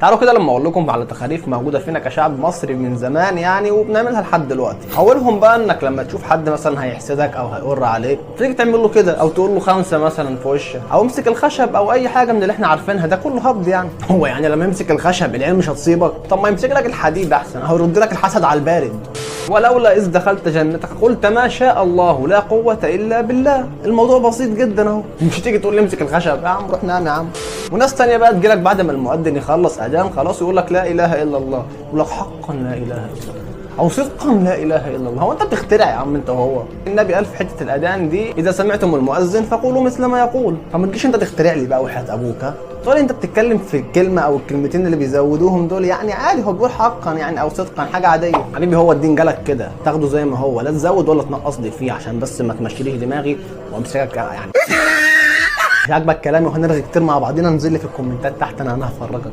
تعالوا كده لما اقول لكم على تخاريف موجوده فينا كشعب مصري من زمان يعني، وبنعملها لحد دلوقتي. اولهم بقى انك لما تشوف حد مثلا هيحسدك او هيقر عليك تيجي تعمل له كده، او تقول له 5 مثلا في وشك، او امسك الخشب، او اي حاجه من اللي احنا عارفينها. ده كله هبد يعني. هو يعني لما يمسك الخشب العين مش هتصيبك؟ طب ما يمسك لك الحديد احسن، او يرد لك الحسد على البارد. ولولا إذ دخلت جنتك قلت ما شاء الله لا قوة إلا بالله. الموضوع بسيط جدا اهو. مش تيجي تقول لي امسك الخشب، يا عم روح نام يا عم. وناس تانية بقى تجيلك بعد ما المؤذن يخلص أذان خلاص يقول لك لا إله إلا الله، يقول لك حقا لا إله إلا الله، أو صدقا لا إله إلا الله. هو أنت بتخترع يا عم أنت وهو؟ النبي قال في حتة الأذان دي إذا سمعتم المؤذن فقولوا مثل ما يقول. فما تجيش أنت تخترع لي بقى وحياة أبوك. ها تقول انت بتتكلم في الكلمه او الكلمتين اللي بيزودوهم دول يعني عادي، هو بيقول حقا يعني او صدقا حاجه عاديه. حبيبي هو الدين جالك كده تاخده زي ما هو، لا تزود ولا تنقص لي فيه عشان بس ما تمشيليش دماغي وامسكك يعني. مش عاجبك كلامي وهنرغي كتير مع بعضينا؟ انزل لي في الكومنتات تحت انا هفرجك.